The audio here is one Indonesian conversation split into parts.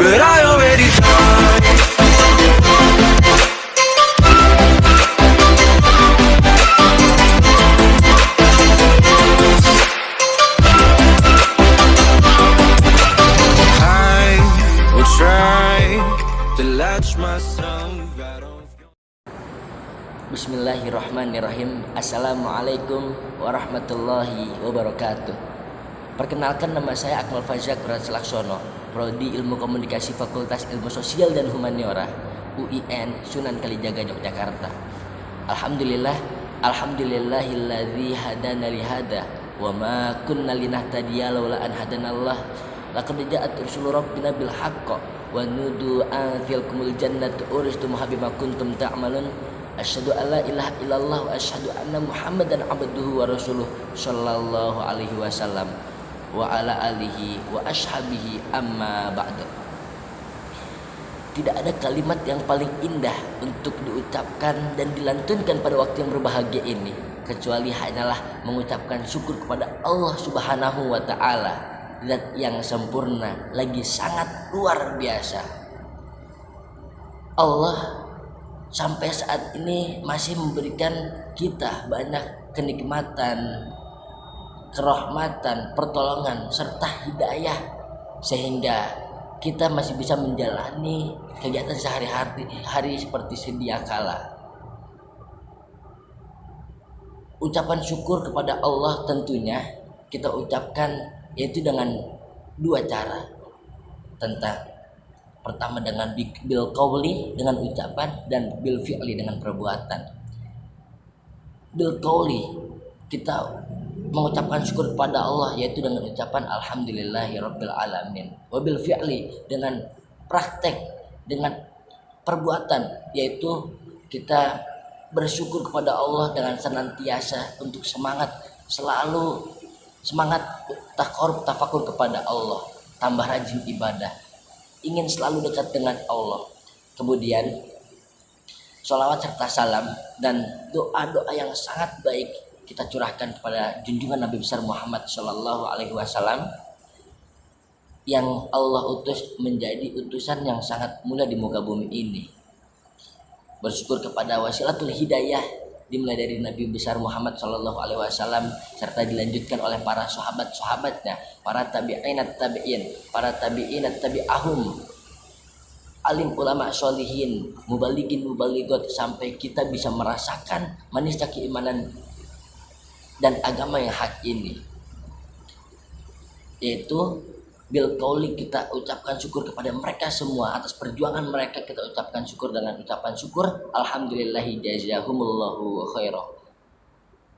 but I already tried. I will try to latch myself out of your... Bismillahirrahmanirrahim. Assalamualaikum warahmatullahi wabarakatuh. Perkenalkan, nama saya Akmal Fazak Laksono, Prodi Ilmu Komunikasi Fakultas Ilmu Sosial dan Humaniora, UIN Sunan Kalijaga, Yogyakarta. Alhamdulillahilladzi hadana li hada wa ma kunna linahtadiya laula an hadanallah. Laqad ja'at rusulu rabbina bil haqq wa nudu an tilkumul jannatu uristumuha bima kuntum ta'malun. Asyhadu an la ilaha illallah wa asyhadu anna Muhammadan abduhu wa rasuluh sallallahu alaihi wasallam wa ala alihi wa ashabihi amma ba'du. Tidak ada kalimat yang paling indah untuk diucapkan dan dilantunkan pada waktu yang berbahagia ini kecuali hanyalah mengucapkan syukur kepada Allah Subhanahu wa taala, zat yang sempurna lagi sangat luar biasa. Allah sampai saat ini masih memberikan kita banyak kenikmatan, kerahmatan, pertolongan, serta hidayah sehingga kita masih bisa menjalani kegiatan sehari-hari seperti sedia kala. Ucapan syukur kepada Allah tentunya kita ucapkan yaitu dengan dua cara. Pertama dengan bil qauli dengan ucapan, dan bil fi'li dengan perbuatan. Bil qauli kita mengucapkan syukur kepada Allah yaitu dengan ucapan alhamdulillahirabbil alamin. Wa bil fi'li dengan praktek, dengan perbuatan yaitu kita bersyukur kepada Allah dengan senantiasa untuk selalu semangat tafakur kepada Allah, tambah rajin ibadah, ingin selalu dekat dengan Allah. Kemudian sholawat serta salam dan doa-doa yang sangat baik kita curahkan kepada junjungan Nabi besar Muhammad Shallallahu Alaihi Wasallam yang Allah utus menjadi utusan yang sangat mulia di muka bumi ini. Bersyukur kepada wasilatul hidayah dimulai dari Nabi besar Muhammad Shallallahu Alaihi Wasallam serta dilanjutkan oleh para sahabat-sahabatnya, para tabi'inat tabi'in, para tabi'inat tabi'ahum, alim ulama sholihin, mubaligin mubaligot, sampai kita bisa merasakan manisnya keimanan dan agama yang hak ini, yaitu bil qauli kita ucapkan syukur kepada mereka semua atas perjuangan mereka. Kita ucapkan syukur dengan ucapan syukur alhamdulillahi jazahumullahu khairah.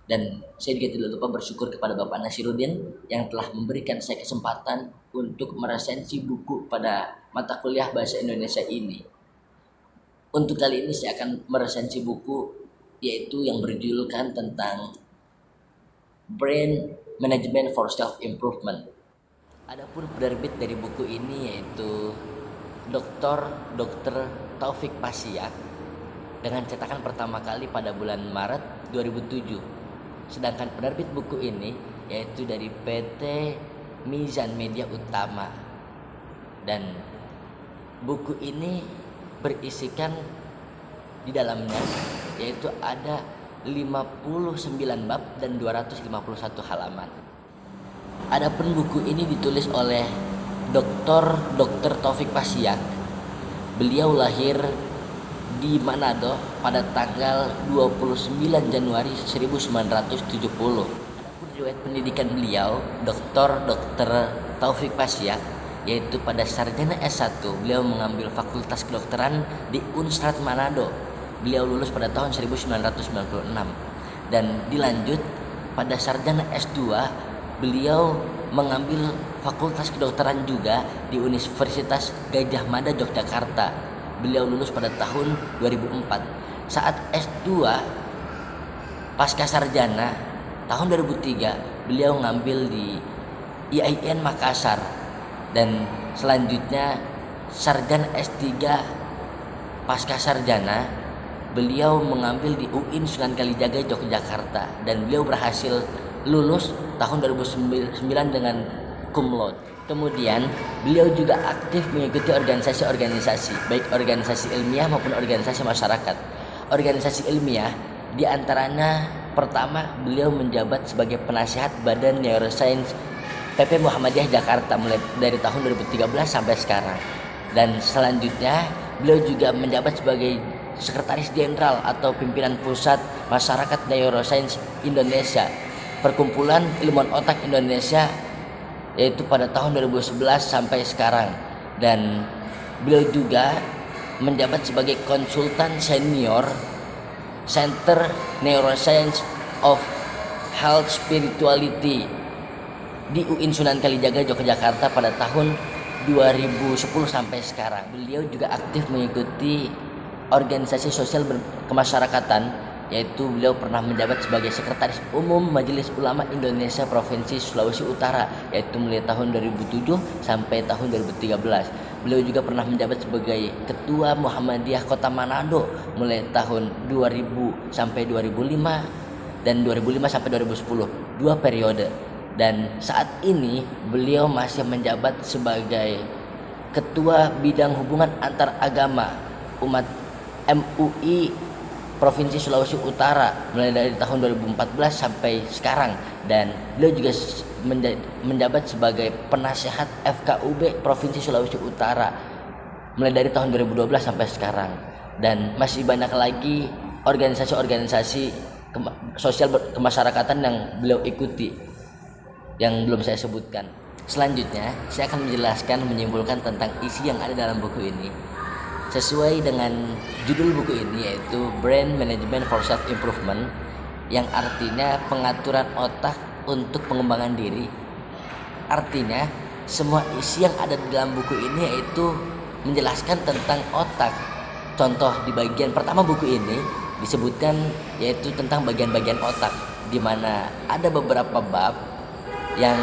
Dan saya juga tidak lupa bersyukur kepada Bapak Nasiruddin yang telah memberikan saya kesempatan untuk meresensi buku pada mata kuliah bahasa Indonesia ini. Untuk kali ini saya akan meresensi buku yaitu yang berjudulkan tentang Brain Management for Self-Improvement. Adapun penerbit dari buku ini yaitu Dr. Taufik Pasyak dengan cetakan pertama kali pada bulan Maret 2007. Sedangkan penerbit buku ini yaitu dari PT Mizan Media Utama. Dan buku ini berisikan di dalamnya yaitu ada 59 bab dan 251 halaman. Adapun buku ini ditulis oleh Dr. Taufik Pasyak. Beliau lahir di Manado pada tanggal 29 Januari 1970. Adapun riwayat pendidikan beliau, Dr. Taufik Pasyak, yaitu pada sarjana S1 beliau mengambil Fakultas Kedokteran di Unsrat Manado. Beliau lulus pada tahun 1996 dan dilanjut pada sarjana S2 beliau mengambil Fakultas Kedokteran juga di Universitas Gadjah Mada Yogyakarta. Beliau lulus pada tahun 2004. Saat S2 pasca sarjana tahun 2003 beliau ngambil di IAIN Makassar, dan selanjutnya sarjana S3 pasca sarjana beliau mengambil di UIN Sunan Kalijaga Yogyakarta, dan beliau berhasil lulus tahun 2009 dengan cum laude. Kemudian beliau juga aktif mengikuti organisasi-organisasi, baik organisasi ilmiah maupun organisasi masyarakat. Organisasi ilmiah diantaranya pertama beliau menjabat sebagai penasihat Badan Neuroscience PP Muhammadiyah Jakarta mulai dari tahun 2013 sampai sekarang. Dan selanjutnya beliau juga menjabat sebagai Sekretaris Jenderal atau Pimpinan Pusat Masyarakat Neuroscience Indonesia, Perkumpulan Ilmuwan Otak Indonesia, yaitu pada tahun 2011 sampai sekarang. Dan beliau juga menjabat sebagai konsultan senior Center Neuroscience of Health Spirituality di UIN Sunan Kalijaga Yogyakarta pada tahun 2010 sampai sekarang. Beliau juga aktif mengikuti organisasi sosial kemasyarakatan, yaitu beliau pernah menjabat sebagai Sekretaris Umum Majelis Ulama Indonesia Provinsi Sulawesi Utara, yaitu mulai tahun 2007 sampai tahun 2013. Beliau juga pernah menjabat sebagai Ketua Muhammadiyah Kota Manado mulai tahun 2000 sampai 2005 dan 2005 sampai 2010, 2 periode. Dan saat ini beliau masih menjabat sebagai Ketua Bidang Hubungan Antar Agama Umat MUI Provinsi Sulawesi Utara mulai dari tahun 2014 sampai sekarang. Dan beliau juga menjabat sebagai penasihat FKUB Provinsi Sulawesi Utara mulai dari tahun 2012 sampai sekarang. Dan masih banyak lagi organisasi-organisasi sosial kemasyarakatan yang beliau ikuti yang belum saya sebutkan. Selanjutnya saya akan menjelaskan, menyimpulkan tentang isi yang ada dalam buku ini sesuai dengan judul buku ini, yaitu Brain Management for Self Improvement, yang artinya pengaturan otak untuk pengembangan diri. Artinya semua isi yang ada di dalam buku ini yaitu menjelaskan tentang otak. Contoh di bagian pertama buku ini disebutkan yaitu tentang bagian-bagian otak, di mana ada beberapa bab yang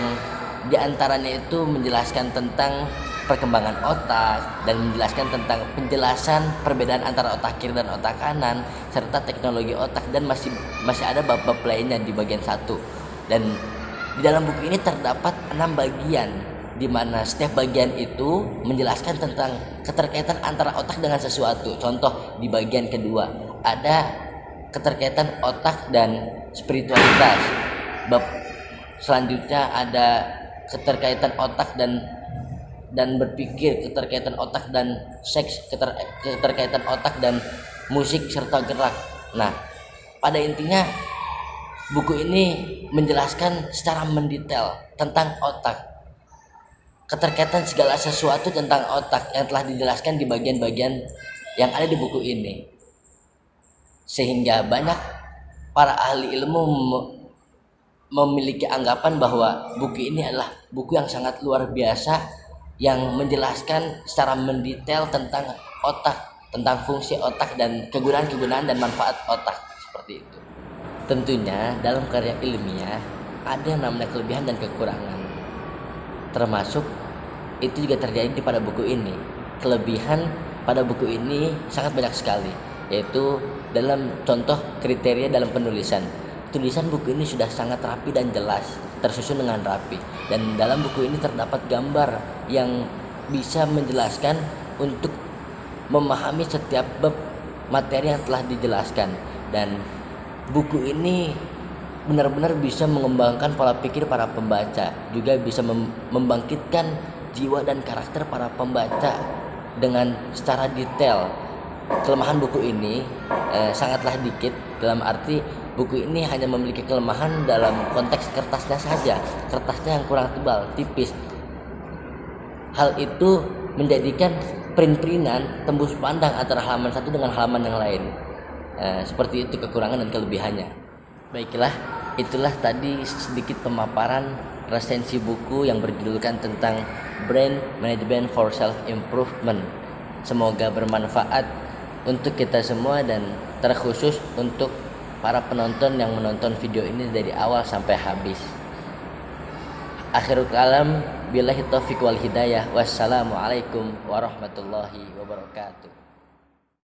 diantaranya itu menjelaskan tentang perkembangan otak dan menjelaskan tentang penjelasan perbedaan antara otak kiri dan otak kanan serta teknologi otak, dan masih ada bab-bab lainnya di bagian 1. Dan di dalam buku ini terdapat 6 bagian, di mana setiap bagian itu menjelaskan tentang keterkaitan antara otak dengan sesuatu. Contoh di bagian kedua ada keterkaitan otak dan spiritualitas. Bab selanjutnya ada keterkaitan otak dan berpikir, keterkaitan otak dan seks, keterkaitan otak dan musik serta gerak. Nah, pada intinya buku ini menjelaskan secara mendetail tentang otak, keterkaitan segala sesuatu tentang otak yang telah dijelaskan di bagian-bagian yang ada di buku ini, sehingga banyak para ahli ilmu memiliki anggapan bahwa buku ini adalah buku yang sangat luar biasa yang menjelaskan secara mendetail tentang otak, tentang fungsi otak dan kegunaan-kegunaan dan manfaat otak, seperti itu. Tentunya dalam karya ilmiah ada yang namanya kelebihan dan kekurangan, termasuk itu juga terjadi pada buku ini. Kelebihan pada buku ini sangat banyak sekali, yaitu dalam contoh kriteria dalam penulisan. Tulisan buku ini sudah sangat rapi dan jelas, tersusun dengan rapi, dan dalam buku ini terdapat gambar yang bisa menjelaskan untuk memahami setiap bab materi yang telah dijelaskan. Dan buku ini benar-benar bisa mengembangkan pola pikir para pembaca, juga bisa membangkitkan jiwa dan karakter para pembaca dengan secara detail. Kelemahan buku ini sangatlah dikit, dalam arti buku ini hanya memiliki kelemahan dalam konteks kertasnya saja. Kertasnya yang kurang tebal, tipis. Hal itu menjadikan print-printan tembus pandang antara halaman satu dengan halaman yang lain. Seperti itu kekurangan dan kelebihannya. Baiklah, itulah tadi sedikit pemaparan resensi buku yang berjudulkan tentang Brain Management for Self Improvement. Semoga bermanfaat untuk kita semua dan terkhusus untuk para penonton yang menonton video ini dari awal sampai habis. Akhirul kalam, billahi taufiq wal hidayah. Wassalamualaikum warahmatullahi wabarakatuh.